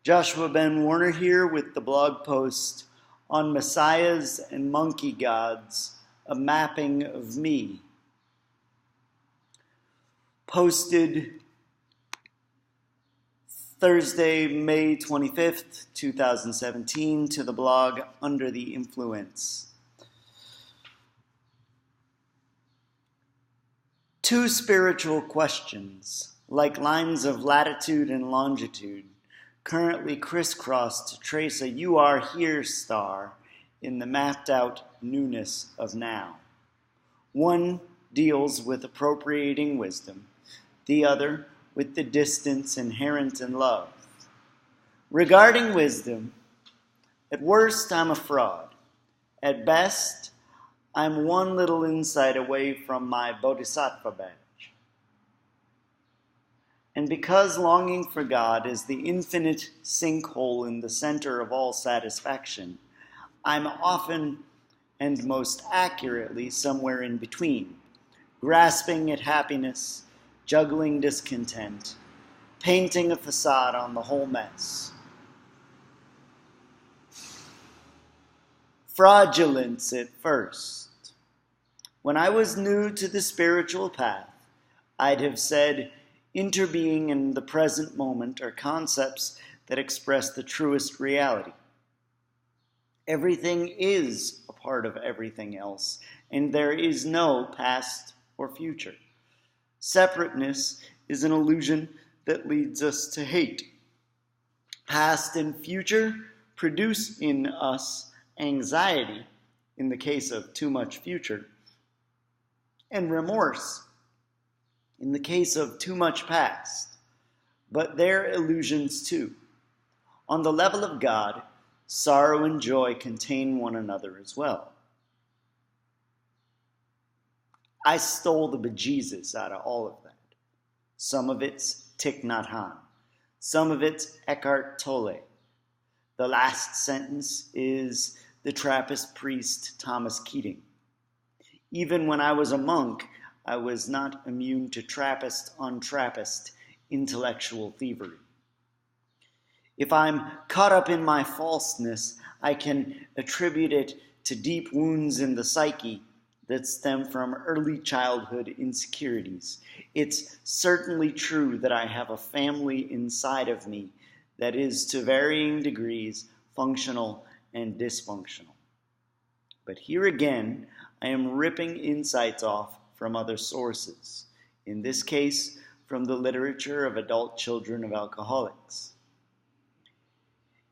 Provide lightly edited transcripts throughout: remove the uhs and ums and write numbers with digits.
Joshua Ben Warner here with the blog post on Messiahs and Monkey Gods, a mapping of me. Posted Thursday, May 25th, 2017 to the blog Under the Influence. Two spiritual questions, like lines of latitude and longitude, currently crisscrossed to trace a "you are here" star in the mapped out newness of now. One deals with appropriating wisdom, the other with the distance inherent in love. Regarding wisdom, at worst I'm a fraud. At best, I'm one little insight away from my bodhisattva badge. And because longing for God is the infinite sinkhole in the center of all satisfaction, I'm often and most accurately somewhere in between, grasping at happiness, juggling discontent, painting a facade on the whole mess. Fraudulence at first. When I was new to the spiritual path, I'd have said, interbeing and the present moment are concepts that express the truest reality. Everything is a part of everything else, and there is no past or future. Separateness is an illusion that leads us to hate. Past and future produce in us anxiety, in the case of too much future, and remorse, in the case of too much past, but they're illusions too. On the level of God, sorrow and joy contain one another as well. I stole the bejesus out of all of that. Some of it's Thich Nhat Hanh. Some of it's Eckhart Tolle. The last sentence is the Trappist priest Thomas Keating. Even when I was a monk, I was not immune to Trappist on Trappist intellectual thievery. If I'm caught up in my falseness, I can attribute it to deep wounds in the psyche that stem from early childhood insecurities. It's certainly true that I have a family inside of me that is to varying degrees functional and dysfunctional. But here again, I am ripping insights off from other sources, in this case, from the literature of adult children of alcoholics.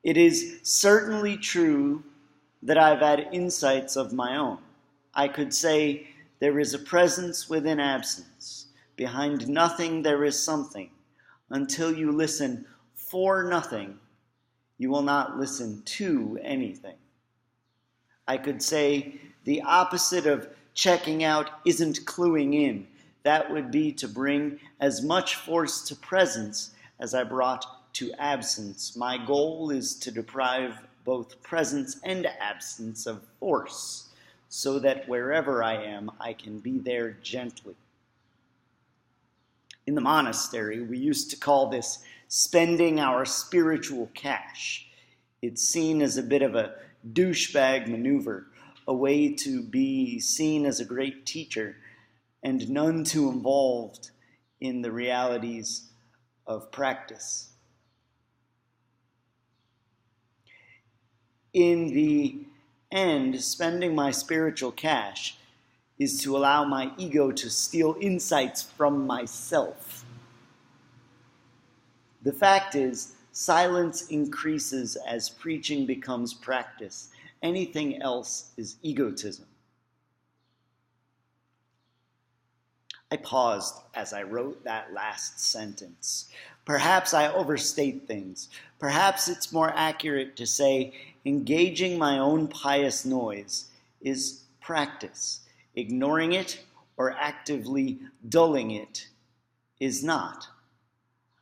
It is certainly true that I've had insights of my own. I could say there is a presence within absence. Behind nothing there is something. Until you listen for nothing, you will not listen to anything. I could say the opposite of checking out isn't cluing in. That would be to bring as much force to presence as I brought to absence. My goal is to deprive both presence and absence of force, so that wherever I am, I can be there gently. In the monastery, we used to call this spending our spiritual cash. It's seen as a bit of a douchebag maneuver, a way to be seen as a great teacher and none too involved in the realities of practice. In the end, spending my spiritual cash is to allow my ego to steal insights from myself. The fact is, silence increases as preaching becomes practice. Anything else is egotism. I paused as I wrote that last sentence. Perhaps I overstate things. Perhaps it's more accurate to say engaging my own pious noise is practice. Ignoring it or actively dulling it is not.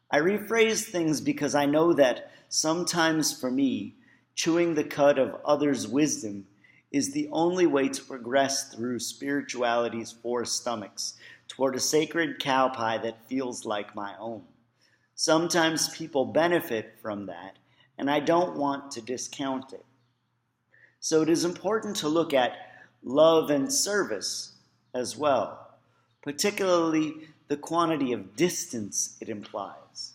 I rephrase things because I know that sometimes for me, chewing the cud of others' wisdom is the only way to progress through spirituality's four stomachs toward a sacred cow pie that feels like my own. Sometimes people benefit from that, and I don't want to discount it. So it is important to look at love and service as well, particularly the quantity of distance it implies.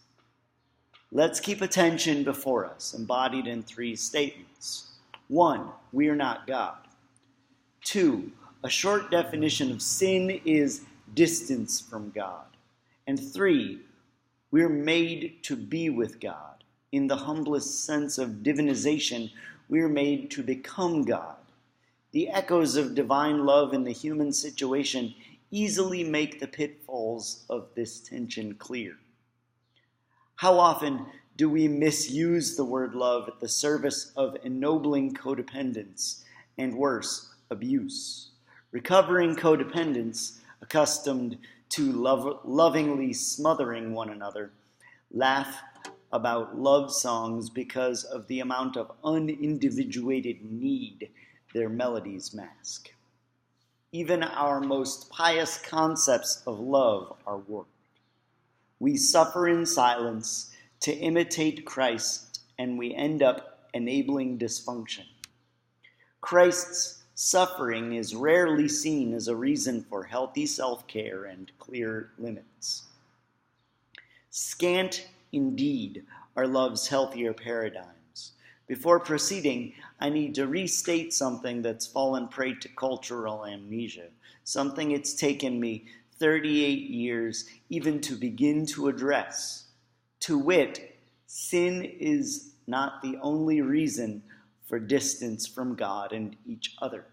Let's keep attention before us, embodied in 3 statements. 1, we are not God. 2, a short definition of sin is distance from God. And 3, we're made to be with God. In the humblest sense of divinization, we're made to become God. The echoes of divine love in the human situation easily make the pitfalls of this tension clear. How often do we misuse the word love at the service of ennobling codependence and worse, abuse? Recovering codependents, accustomed to lovingly smothering one another, laugh about love songs because of the amount of unindividuated need their melodies mask. Even our most pious concepts of love are warped. We suffer in silence to imitate Christ, and we end up enabling dysfunction. Christ's suffering is rarely seen as a reason for healthy self-care and clear limits. Scant indeed are love's healthier paradigms. Before proceeding, I need to restate something that's fallen prey to cultural amnesia, something it's taken me 38 years even to begin to address. To wit, sin is not the only reason for distance from God and each other.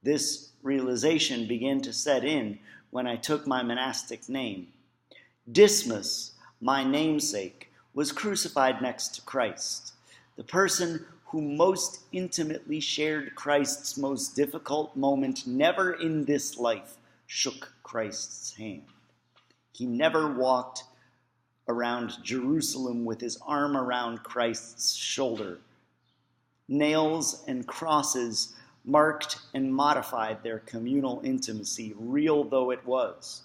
This realization began to set in when I took my monastic name. Dismas, my namesake, was crucified next to Christ. The person who most intimately shared Christ's most difficult moment never in this life shook Christ's hand. He never walked around Jerusalem with his arm around Christ's shoulder. Nails and crosses marked and modified their communal intimacy, real though it was.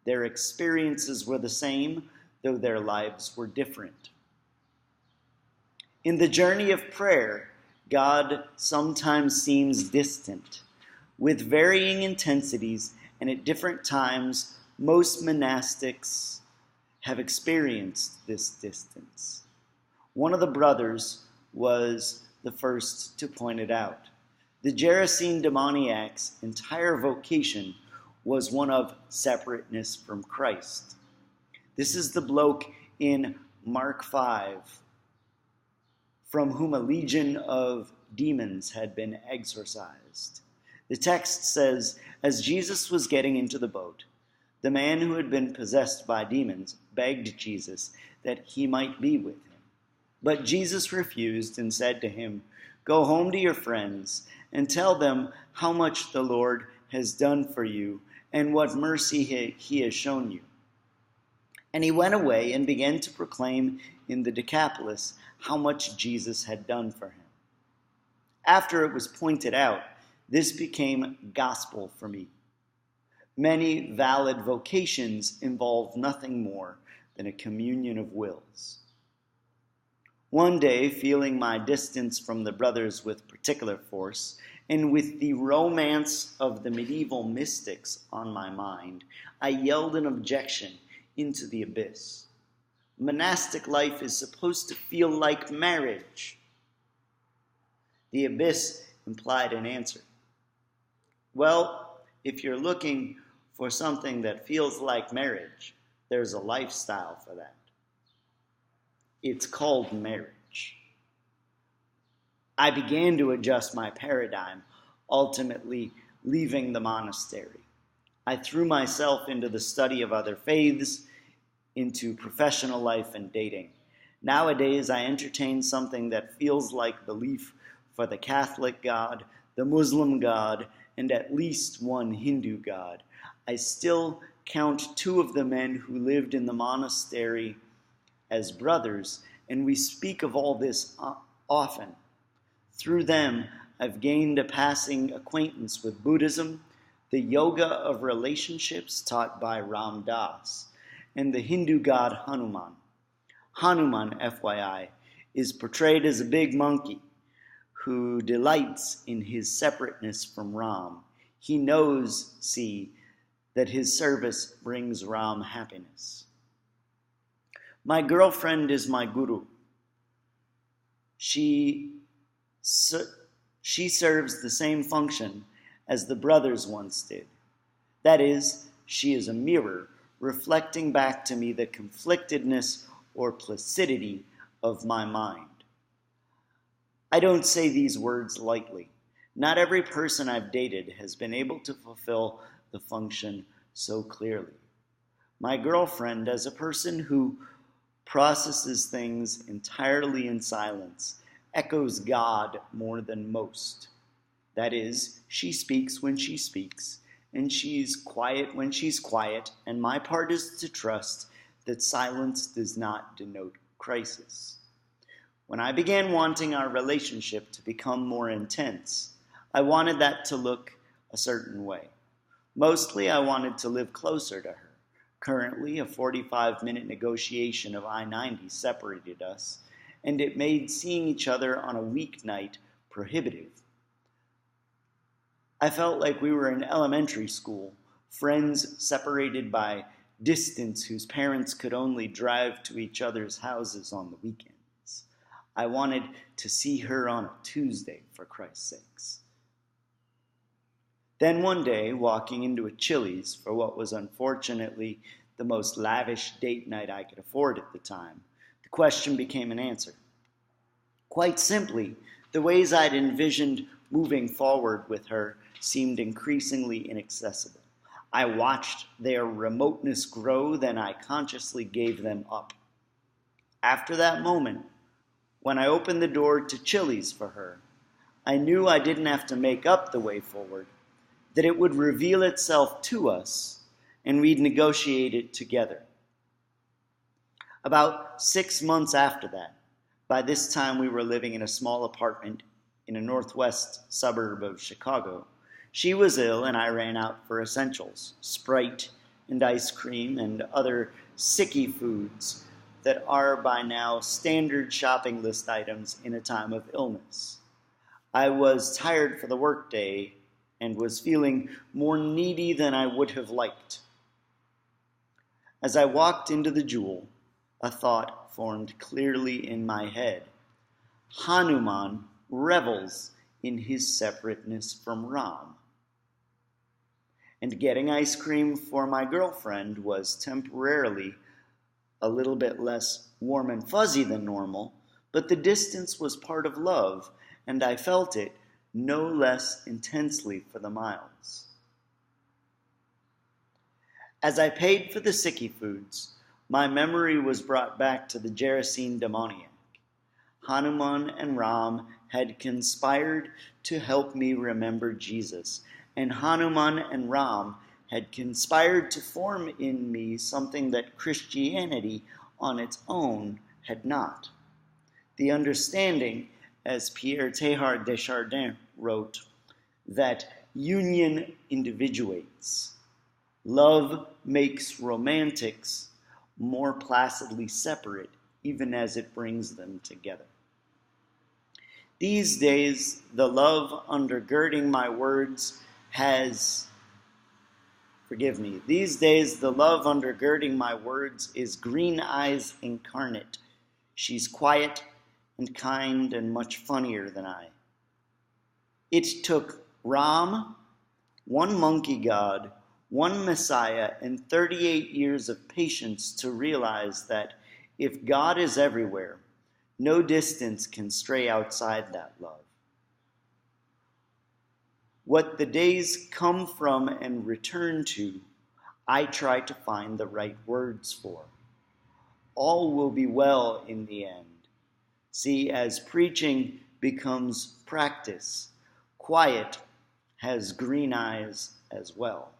Their experiences were the same, though their lives were different. In the journey of prayer, God sometimes seems distant. With varying intensities and at different times, most monastics have experienced this distance. One of the brothers was the first to point it out. The Gerasene demoniac's entire vocation was one of separateness from Christ. This is the bloke in Mark 5, from whom a legion of demons had been exorcised. The text says, as Jesus was getting into the boat, the man who had been possessed by demons begged Jesus that he might be with him. But Jesus refused and said to him, go home to your friends and tell them how much the Lord has done for you and what mercy he has shown you. And he went away and began to proclaim in the Decapolis how much Jesus had done for him. After it was pointed out, this became gospel for me. Many valid vocations involve nothing more than a communion of wills. One day, feeling my distance from the brothers with particular force, and with the romance of the medieval mystics on my mind, I yelled an objection into the abyss. Monastic life is supposed to feel like marriage. The abyss implied an answer. Well, if you're looking for something that feels like marriage, there's a lifestyle for that. It's called marriage. I began to adjust my paradigm, ultimately leaving the monastery. I threw myself into the study of other faiths, into professional life and dating. Nowadays, I entertain something that feels like belief for the Catholic God, the Muslim God, and at least one Hindu God. I still count 2 of the men who lived in the monastery as brothers, and we speak of all this often. Through them, I've gained a passing acquaintance with Buddhism, the yoga of relationships taught by Ram Dass, and the Hindu god Hanuman. Hanuman, FYI, is portrayed as a big monkey who delights in his separateness from Ram. He knows, see, that his service brings Ram happiness. My girlfriend is my guru. She serves the same function as the brothers once did. That is, she is a mirror reflecting back to me the conflictedness or placidity of my mind. I don't say these words lightly. Not every person I've dated has been able to fulfill the function so clearly. My girlfriend, as a person who processes things entirely in silence, echoes God more than most. That is, she speaks when she speaks, and she's quiet when she's quiet, and my part is to trust that silence does not denote crisis. When I began wanting our relationship to become more intense, I wanted that to look a certain way. Mostly, I wanted to live closer to her. Currently, a 45-minute negotiation of I-90 separated us, and it made seeing each other on a weeknight prohibitive. I felt like we were in elementary school, friends separated by distance whose parents could only drive to each other's houses on the weekends. I wanted to see her on a Tuesday, for Christ's sakes. Then one day, walking into a Chili's for what was unfortunately the most lavish date night I could afford at the time, the question became an answer. Quite simply, the ways I'd envisioned moving forward with her seemed increasingly inaccessible. I watched their remoteness grow, then I consciously gave them up. After that moment, when I opened the door to Chili's for her, I knew I didn't have to make up the way forward, that it would reveal itself to us, and we'd negotiate it together. About 6 months after that, by this time we were living in a small apartment in a northwest suburb of Chicago, she was ill and I ran out for essentials, Sprite and ice cream and other sicky foods that are by now standard shopping list items in a time of illness. I was tired for the workday and was feeling more needy than I would have liked. As I walked into the Jewel, a thought formed clearly in my head. Hanuman revels in his separateness from Ram. And getting ice cream for my girlfriend was temporarily a little bit less warm and fuzzy than normal, but the distance was part of love, and I felt it no less intensely for the miles. As I paid for the sicky foods, my memory was brought back to the Gerasene demoniac. Hanuman and Ram had conspired to help me remember Jesus, and Hanuman and Ram had conspired to form in me something that Christianity on its own had not. The understanding, as Pierre Teilhard de Chardin wrote, that union individuates. Love makes romantics more placidly separate, even as it brings them together. These days, the love undergirding my words is Green Eyes incarnate. She's quiet and kind and much funnier than I. It took Ram, one monkey god, one Messiah, and 38 years of patience to realize that if God is everywhere, no distance can stray outside that love. What the days come from and return to, I try to find the right words for. All will be well in the end. See, as preaching becomes practice, quiet has green eyes as well.